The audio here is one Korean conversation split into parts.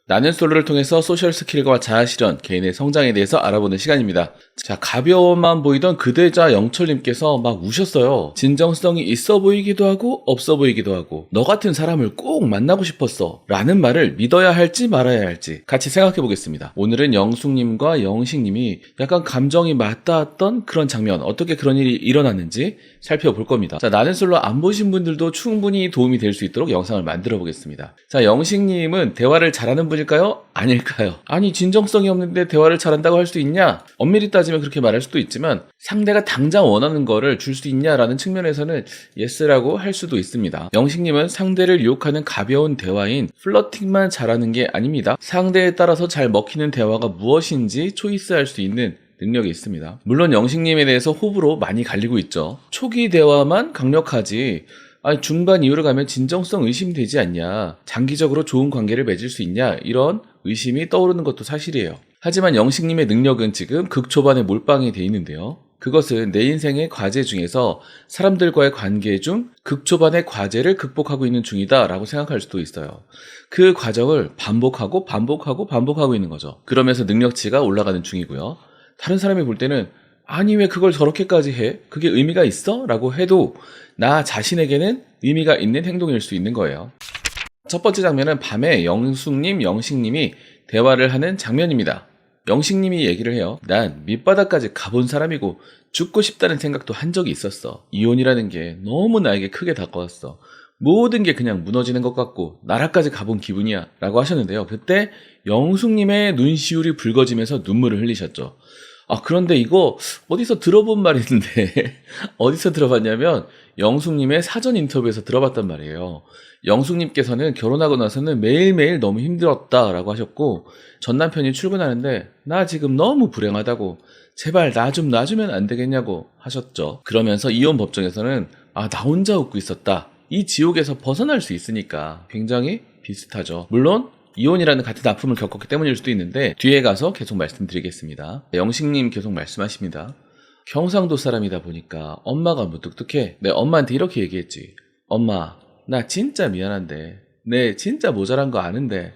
나는 솔로를 통해서 소셜 스킬과 자아실현, 개인의 성장에 대해서 알아보는 시간입니다. 자, 가벼워만 보이던 그대자 영철님께서 막 우셨어요. 진정성이 있어 보이기도 하고 없어 보이기도 하고 너 같은 사람을 꼭 만나고 싶었어 라는 말을 믿어야 할지 말아야 할지 같이 생각해 보겠습니다. 오늘은 영숙님과 영식님이 약간 감정이 맞닿았던 그런 장면, 어떻게 그런 일이 일어났는지 살펴볼 겁니다. 자, 나는 솔로 안 보신 분들도 충분히 도움이 될 수 있도록 영상을 만들어 보겠습니다. 자, 영식님은 대화를 잘하는 분일까요? 아닐까요? 아니, 진정성이 없는데 대화를 잘한다고 할 수 있냐? 엄밀히 따지면 그렇게 말할 수도 있지만 상대가 당장 원하는 거를 줄 수 있냐라는 측면에서는 예스라고 할 수도 있습니다. 영식님은 상대를 유혹하는 가벼운 대화인 플러팅만 잘하는 게 아닙니다. 상대에 따라서 잘 먹히는 대화가 무엇인지 초이스할 수 있는 능력이 있습니다. 물론 영식님에 대해서 호불호 많이 갈리고 있죠. 초기 대화만 강력하지 아니 중반 이후로 가면 진정성 의심되지 않냐, 장기적으로 좋은 관계를 맺을 수 있냐, 이런 의심이 떠오르는 것도 사실이에요. 하지만 영식님의 능력은 지금 극초반에 몰빵이 돼 있는데요. 그것은 내 인생의 과제 중에서 사람들과의 관계 중 극초반의 과제를 극복하고 있는 중이다 라고 생각할 수도 있어요. 그 과정을 반복하고 있는 거죠. 그러면서 능력치가 올라가는 중이고요. 다른 사람이 볼 때는 아니 왜 그걸 저렇게까지 해? 그게 의미가 있어? 라고 해도 나 자신에게는 의미가 있는 행동일 수 있는 거예요. 첫 번째 장면은 밤에 영숙님, 영식님이 대화를 하는 장면입니다. 영식님이 얘기를 해요. 난 밑바닥까지 가본 사람이고 죽고 싶다는 생각도 한 적이 있었어. 이혼이라는 게 너무 나에게 크게 다가왔어. 모든 게 그냥 무너지는 것 같고 나라까지 가본 기분이야 라고 하셨는데요. 그때 영숙님의 눈시울이 붉어지면서 눈물을 흘리셨죠. 그런데 이거 어디서 들어본 말인데 어디서 들어봤냐면 영숙님의 사전 인터뷰에서 들어봤단 말이에요. 영숙님께서는 결혼하고 나서는 매일매일 너무 힘들었다라고 하셨고, 전 남편이 출근하는데 나 지금 너무 불행하다고 제발 나 좀 놔주면 안 되겠냐고 하셨죠. 그러면서 이혼 법정에서는 나 혼자 웃고 있었다, 이 지옥에서 벗어날 수 있으니까 굉장히 비슷하죠. 물론 이혼이라는 같은 아픔을 겪었기 때문일 수도 있는데 뒤에 가서 계속 말씀드리겠습니다. 영식님 계속 말씀하십니다. 경상도 사람이다 보니까 엄마가 무뚝뚝해. 내 엄마한테 이렇게 얘기했지. 엄마, 나 진짜 미안한데 내 진짜 모자란 거 아는데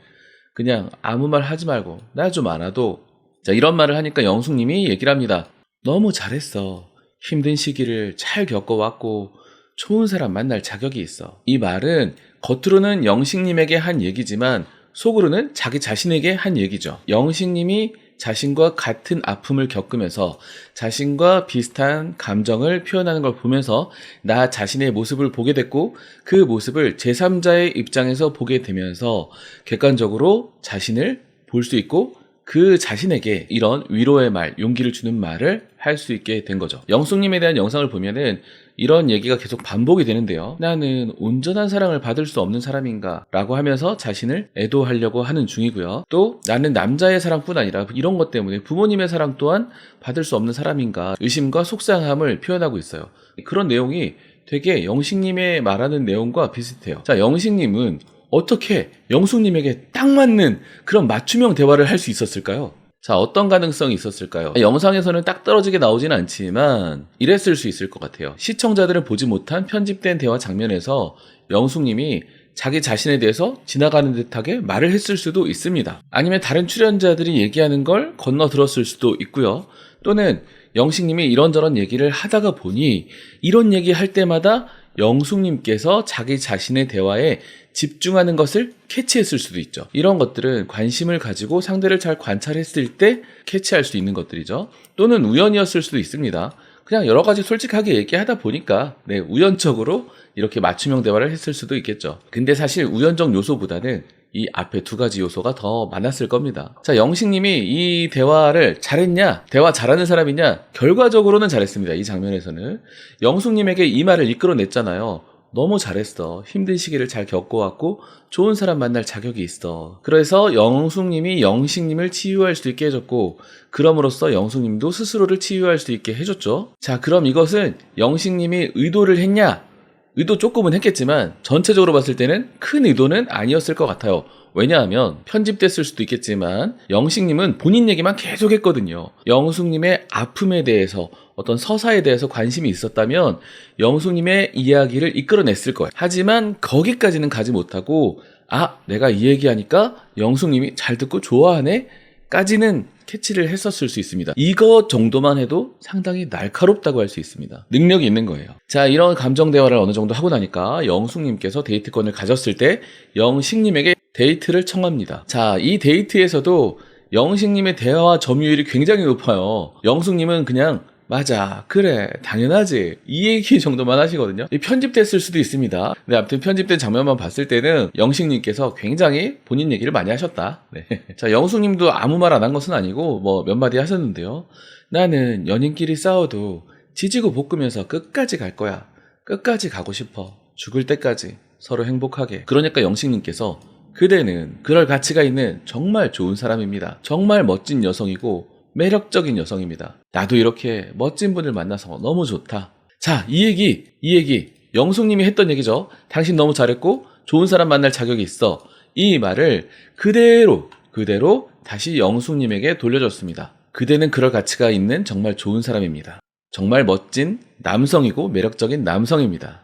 그냥 아무 말 하지 말고 나 좀 안아도. 자, 이런 말을 하니까 영숙님이 얘기를 합니다. 너무 잘했어. 힘든 시기를 잘 겪어왔고 좋은 사람 만날 자격이 있어. 이 말은 겉으로는 영식님에게 한 얘기지만 속으로는 자기 자신에게 한 얘기죠. 영식님이 자신과 같은 아픔을 겪으면서 자신과 비슷한 감정을 표현하는 걸 보면서 나 자신의 모습을 보게 됐고, 그 모습을 제3자의 입장에서 보게 되면서 객관적으로 자신을 볼 수 있고 그 자신에게 이런 위로의 말, 용기를 주는 말을 할 수 있게 된 거죠. 영숙님에 대한 영상을 보면은 이런 얘기가 계속 반복이 되는데요. 나는 온전한 사랑을 받을 수 없는 사람인가 라고 하면서 자신을 애도하려고 하는 중이고요. 또 나는 남자의 사랑뿐 아니라 이런 것 때문에 부모님의 사랑 또한 받을 수 없는 사람인가, 의심과 속상함을 표현하고 있어요. 그런 내용이 되게 영식님의 말하는 내용과 비슷해요. 자, 영식님은 어떻게 영숙님에게 딱 맞는 그런 맞춤형 대화를 할 수 있었을까요? 자, 어떤 가능성이 있었을까요? 영상에서는 딱 떨어지게 나오진 않지만 이랬을 수 있을 것 같아요. 시청자들은 보지 못한 편집된 대화 장면에서 영숙님이 자기 자신에 대해서 지나가는 듯하게 말을 했을 수도 있습니다. 아니면 다른 출연자들이 얘기하는 걸 건너 들었을 수도 있고요. 또는 영식님이 이런저런 얘기를 하다가 보니 이런 얘기 할 때마다 영숙님께서 자기 자신의 대화에 집중하는 것을 캐치했을 수도 있죠. 이런 것들은 관심을 가지고 상대를 잘 관찰했을 때 캐치할 수 있는 것들이죠. 또는 우연이었을 수도 있습니다. 그냥 여러 가지 솔직하게 얘기하다 보니까 우연적으로 이렇게 맞춤형 대화를 했을 수도 있겠죠. 근데 사실 우연적 요소보다는 이 앞에 두 가지 요소가 더 많았을 겁니다. 자, 영식님이 이 대화를 잘했냐? 대화 잘하는 사람이냐? 결과적으로는 잘했습니다. 이 장면에서는. 영숙님에게 이 말을 이끌어냈잖아요. 너무 잘했어. 힘든 시기를 잘 겪어왔고 좋은 사람 만날 자격이 있어. 그래서 영숙님이 영식님을 치유할 수 있게 해줬고, 그럼으로써 영숙님도 스스로를 치유할 수 있게 해줬죠. 자, 그럼 이것은 영식님이 의도를 했냐? 의도 조금은 했겠지만 전체적으로 봤을 때는 큰 의도는 아니었을 것 같아요. 왜냐하면 편집됐을 수도 있겠지만 영식님은 본인 얘기만 계속 했거든요. 영숙님의 아픔에 대해서, 어떤 서사에 대해서 관심이 있었다면 영숙님의 이야기를 이끌어냈을 거예요. 하지만 거기까지는 가지 못하고 아, 내가 이 얘기하니까 영숙님이 잘 듣고 좋아하네? 까지는 캐치를 했었을 수 있습니다. 이것 정도만 해도 상당히 날카롭다고 할 수 있습니다. 능력이 있는 거예요. 자, 이런 감정 대화를 어느 정도 하고 나니까 영숙님께서 데이트권을 가졌을 때 영식님에게 데이트를 청합니다. 자, 이 데이트에서도 영식님의 대화와 점유율이 굉장히 높아요. 영숙님은 그냥 맞아, 그래, 당연하지, 이 얘기 정도만 하시거든요. 편집됐을 수도 있습니다. 근데 아무튼 편집된 장면만 봤을 때는 영식님께서 굉장히 본인 얘기를 많이 하셨다. 네. 자, 영숙님도 아무 말 안 한 것은 아니고 뭐 몇 마디 하셨는데요. 나는 연인끼리 싸워도 지지고 볶으면서 끝까지 갈 거야. 끝까지 가고 싶어. 죽을 때까지 서로 행복하게. 그러니까 영식님께서 그대는 그럴 가치가 있는 정말 좋은 사람입니다. 정말 멋진 여성이고 매력적인 여성입니다. 나도 이렇게 멋진 분을 만나서 너무 좋다. 자, 이 얘기 영숙님이 했던 얘기죠. 당신 너무 잘했고 좋은 사람 만날 자격이 있어. 이 말을 그대로 다시 영숙님에게 돌려줬습니다. 그대는 그럴 가치가 있는 정말 좋은 사람입니다. 정말 멋진 남성이고 매력적인 남성입니다.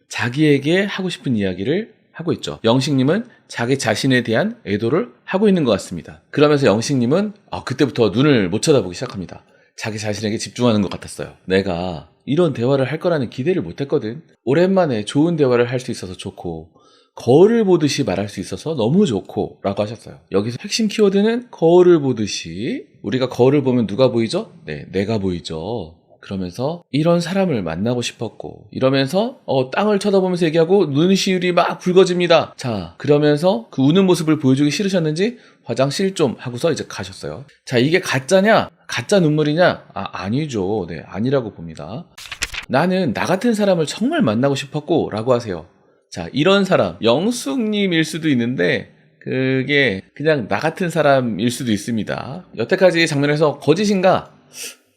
자기에게 하고 싶은 이야기를 하고 있죠. 영식님은 자기 자신에 대한 애도를 하고 있는 것 같습니다. 그러면서 영식님은 그때부터 눈을 못 쳐다보기 시작합니다. 자기 자신에게 집중하는 것 같았어요. 내가 이런 대화를 할 거라는 기대를 못 했거든. 오랜만에 좋은 대화를 할 수 있어서 좋고 거울을 보듯이 말할 수 있어서 너무 좋고 라고 하셨어요. 여기서 핵심 키워드는 거울을 보듯이. 우리가 거울을 보면 누가 보이죠? 네, 내가 보이죠. 그러면서 이런 사람을 만나고 싶었고 이러면서 땅을 쳐다보면서 얘기하고 눈시울이 막 붉어집니다. 자, 그러면서 그 우는 모습을 보여주기 싫으셨는지 화장실 좀 하고서 이제 가셨어요. 자, 이게 가짜냐? 가짜 눈물이냐? 아니죠. 네, 아니라고 봅니다. 나는 나 같은 사람을 정말 만나고 싶었고 라고 하세요. 자, 이런 사람 영숙님일 수도 있는데 그게 그냥 나 같은 사람일 수도 있습니다. 여태까지 장면에서 거짓인가?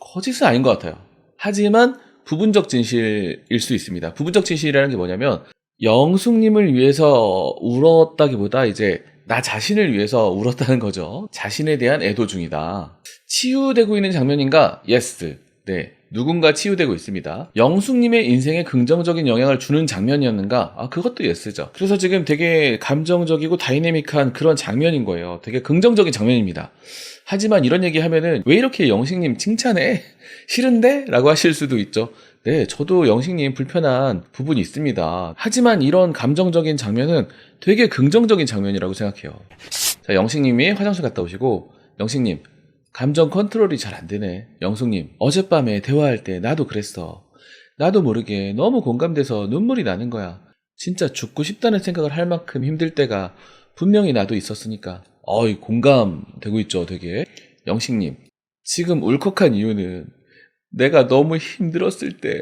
거짓은 아닌 것 같아요. 하지만 부분적 진실일 수 있습니다. 부분적 진실이라는 게 뭐냐면 영숙님을 위해서 울었다기보다 이제 나 자신을 위해서 울었다는 거죠. 자신에 대한 애도 중이다. 치유되고 있는 장면인가? 예스. 네. 누군가 치유되고 있습니다. 영숙님의 인생에 긍정적인 영향을 주는 장면이었는가? 그것도 예스죠. 그래서 지금 되게 감정적이고 다이내믹한 그런 장면인 거예요. 되게 긍정적인 장면입니다. 하지만 이런 얘기 하면은 왜 이렇게 영식님 칭찬해? 싫은데? 라고 하실 수도 있죠. 네, 저도 영식님 불편한 부분이 있습니다. 하지만 이런 감정적인 장면은 되게 긍정적인 장면이라고 생각해요. 자, 영식님이 화장실 갔다 오시고 영식님 감정 컨트롤이 잘 안 되네. 영숙님, 어젯밤에 대화할 때 나도 그랬어. 나도 모르게 너무 공감돼서 눈물이 나는 거야. 진짜 죽고 싶다는 생각을 할 만큼 힘들 때가 분명히 나도 있었으니까. 공감되고 있죠, 되게. 영식님, 지금 울컥한 이유는 내가 너무 힘들었을 때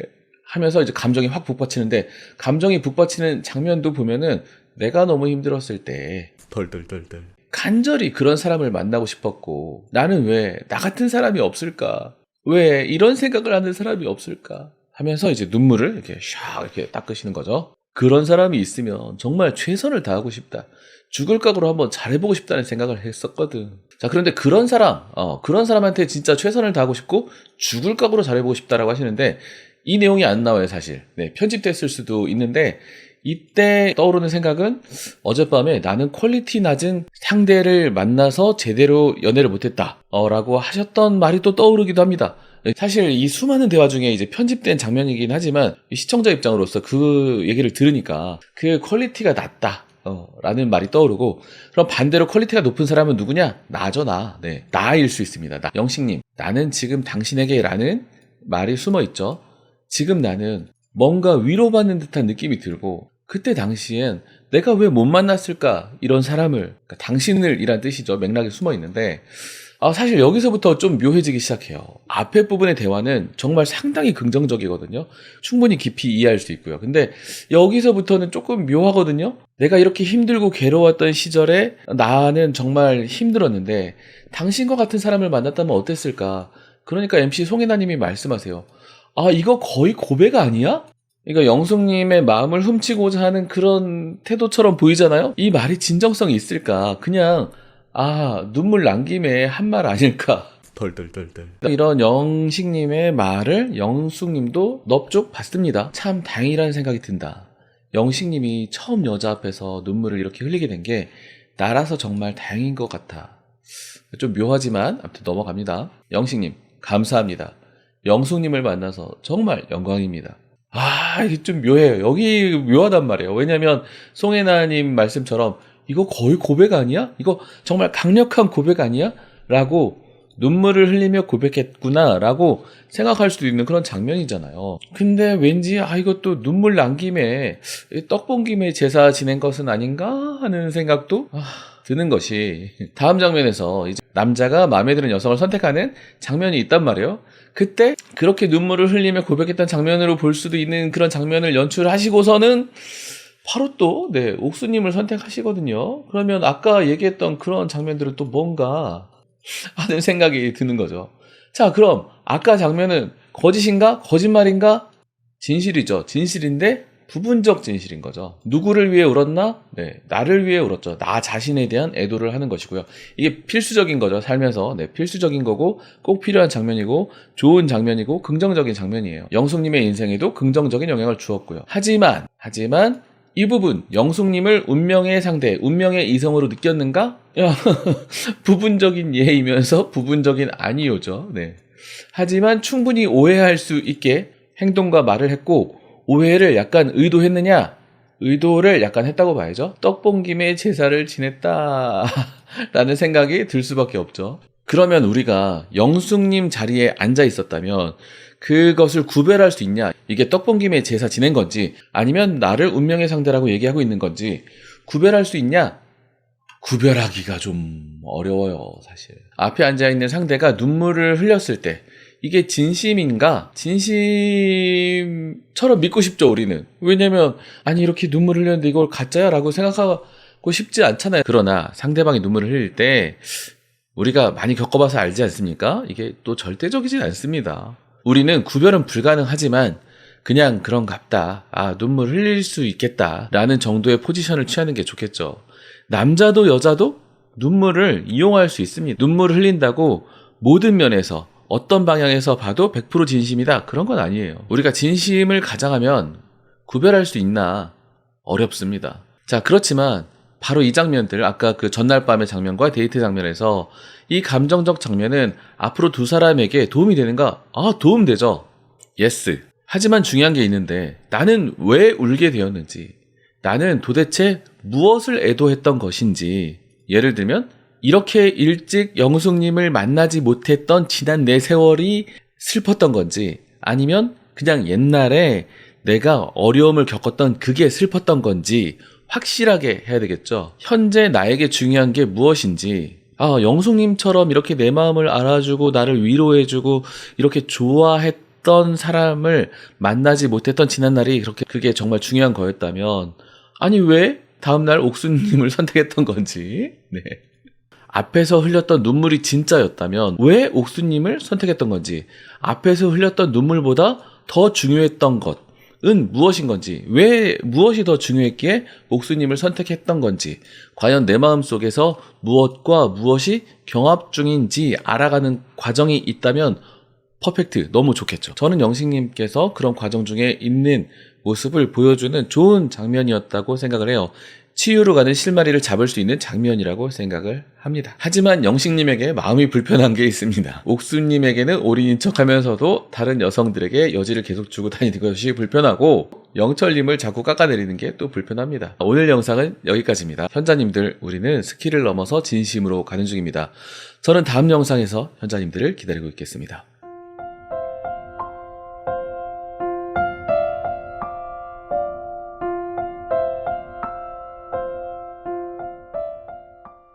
하면서 이제 감정이 확 북받치는데 감정이 북받치는 장면도 보면은 내가 너무 힘들었을 때 덜덜덜덜 간절히 그런 사람을 만나고 싶었고 나는 왜 나 같은 사람이 없을까? 왜 이런 생각을 하는 사람이 없을까? 하면서 이제 눈물을 이렇게 샥 이렇게 닦으시는 거죠. 그런 사람이 있으면 정말 최선을 다하고 싶다. 죽을 각오로 한번 잘해보고 싶다는 생각을 했었거든. 자, 그런데 그런 사람한테 진짜 최선을 다하고 싶고 죽을 각오로 잘해보고 싶다라고 하시는데 이 내용이 안 나와요, 사실. 네, 편집됐을 수도 있는데 이때 떠오르는 생각은 어젯밤에 나는 퀄리티 낮은 상대를 만나서 제대로 연애를 못했다. 라고 하셨던 말이 또 떠오르기도 합니다. 사실 이 수많은 대화 중에 이제 편집된 장면이긴 하지만 시청자 입장으로서 그 얘기를 들으니까 그 퀄리티가 낮다. 라는 말이 떠오르고 그럼 반대로 퀄리티가 높은 사람은 누구냐? 나죠, 나. 네, 나일 수 있습니다. 영식님, 나는 지금 당신에게 라는 말이 숨어 있죠. 지금 나는 뭔가 위로받는 듯한 느낌이 들고 그때 당시엔 내가 왜 못 만났을까? 이런 사람을, 그러니까 당신을 이란 뜻이죠. 맥락에 숨어 있는데 사실 여기서부터 좀 묘해지기 시작해요. 앞에 부분의 대화는 정말 상당히 긍정적이거든요. 충분히 깊이 이해할 수 있고요. 근데 여기서부터는 조금 묘하거든요. 내가 이렇게 힘들고 괴로웠던 시절에 나는 정말 힘들었는데 당신과 같은 사람을 만났다면 어땠을까? 그러니까 MC 송혜나님이 말씀하세요. 이거 거의 고백 아니야? 그러니까 영숙님의 마음을 훔치고자 하는 그런 태도처럼 보이잖아요? 이 말이 진정성이 있을까? 그냥 눈물 난 김에 한 말 아닐까? 덜덜덜덜. 이런 영식님의 말을 영숙님도 넙죽 받습니다. 참 다행이라는 생각이 든다. 영식님이 처음 여자 앞에서 눈물을 이렇게 흘리게 된 게 나라서 정말 다행인 것 같아. 좀 묘하지만 아무튼 넘어갑니다. 영식님 감사합니다. 영숙님을 만나서 정말 영광입니다. 이게 좀 묘해요. 여기 묘하단 말이에요. 왜냐면 송혜나님 말씀처럼 이거 거의 고백 아니야? 이거 정말 강력한 고백 아니야? 라고 눈물을 흘리며 고백했구나 라고 생각할 수도 있는 그런 장면이잖아요. 근데 왠지 이것도 눈물 난 김에 떡 본 김에 제사 지낸 것은 아닌가 하는 생각도 드는 것이, 다음 장면에서 이제 남자가 마음에 드는 여성을 선택하는 장면이 있단 말이에요. 그때 그렇게 눈물을 흘리며 고백했던 장면으로 볼 수도 있는 그런 장면을 연출하시고서는 바로 또 옥수님을 선택하시거든요. 그러면 아까 얘기했던 그런 장면들은 또 뭔가 하는 생각이 드는 거죠. 자, 그럼 아까 장면은 거짓인가? 거짓말인가? 진실이죠. 진실인데 부분적 진실인 거죠. 누구를 위해 울었나? 나를 위해 울었죠. 나 자신에 대한 애도를 하는 것이고요. 이게 필수적인 거죠. 살면서. 필수적인 거고 꼭 필요한 장면이고 좋은 장면이고 긍정적인 장면이에요. 영숙님의 인생에도 긍정적인 영향을 주었고요. 하지만 이 부분, 영숙님을 운명의 상대, 운명의 이성으로 느꼈는가? 부분적인 예이면서 부분적인 아니요죠. 하지만 충분히 오해할 수 있게 행동과 말을 했고, 오해를 약간 의도했느냐? 의도를 약간 했다고 봐야죠. 떡 본 김에 제사를 지냈다 라는 생각이 들 수밖에 없죠. 그러면 우리가 영숙님 자리에 앉아 있었다면 그것을 구별할 수 있냐? 이게 떡 본 김에 제사 지낸 건지 아니면 나를 운명의 상대라고 얘기하고 있는 건지 구별할 수 있냐? 구별하기가 좀 어려워요, 사실. 앞에 앉아있는 상대가 눈물을 흘렸을 때 이게 진심인가? 진심처럼 믿고 싶죠, 우리는. 왜냐면 이렇게 눈물을 흘렸는데 이걸 가짜야? 라고 생각하고 싶지 않잖아요. 그러나 상대방이 눈물을 흘릴 때 우리가 많이 겪어봐서 알지 않습니까? 이게 또 절대적이진 않습니다. 우리는 구별은 불가능하지만 그냥 그런갑다. 눈물 흘릴 수 있겠다. 라는 정도의 포지션을 취하는 게 좋겠죠. 남자도 여자도 눈물을 이용할 수 있습니다. 눈물을 흘린다고 모든 면에서 어떤 방향에서 봐도 100% 진심이다. 그런 건 아니에요. 우리가 진심을 가장하면 구별할 수 있나? 어렵습니다. 자, 그렇지만 바로 이 장면들, 아까 그 전날 밤의 장면과 데이트 장면에서 이 감정적 장면은 앞으로 두 사람에게 도움이 되는가? 도움되죠. 예스. 하지만 중요한 게 있는데 나는 왜 울게 되었는지, 나는 도대체 무엇을 애도했던 것인지, 예를 들면 이렇게 일찍 영숙님을 만나지 못했던 지난 내 세월이 슬펐던 건지, 아니면 그냥 옛날에 내가 어려움을 겪었던 그게 슬펐던 건지 확실하게 해야 되겠죠. 현재 나에게 중요한 게 무엇인지, 영숙님처럼 이렇게 내 마음을 알아주고 나를 위로해주고 이렇게 좋아했던 사람을 만나지 못했던 지난날이 그게 정말 중요한 거였다면, 왜 다음날 옥수님을 선택했던 건지, 앞에서 흘렸던 눈물이 진짜였다면 왜 옥수님을 선택했던 건지, 앞에서 흘렸던 눈물보다 더 중요했던 것은 무엇인 건지, 왜 무엇이 더 중요했기에 옥수님을 선택했던 건지, 과연 내 마음속에서 무엇과 무엇이 경합 중인지 알아가는 과정이 있다면 퍼펙트, 너무 좋겠죠. 저는 영식님께서 그런 과정 중에 있는 모습을 보여주는 좋은 장면이었다고 생각을 해요. 치유로 가는 실마리를 잡을 수 있는 장면이라고 생각을 합니다. 하지만 영식님에게 마음이 불편한 게 있습니다. 옥수님에게는 올인인 척하면서도 다른 여성들에게 여지를 계속 주고 다니는 것이 불편하고, 영철님을 자꾸 깎아내리는 게 또 불편합니다. 오늘 영상은 여기까지입니다. 현자님들, 우리는 스킬을 넘어서 진심으로 가는 중입니다. 저는 다음 영상에서 현자님들을 기다리고 있겠습니다.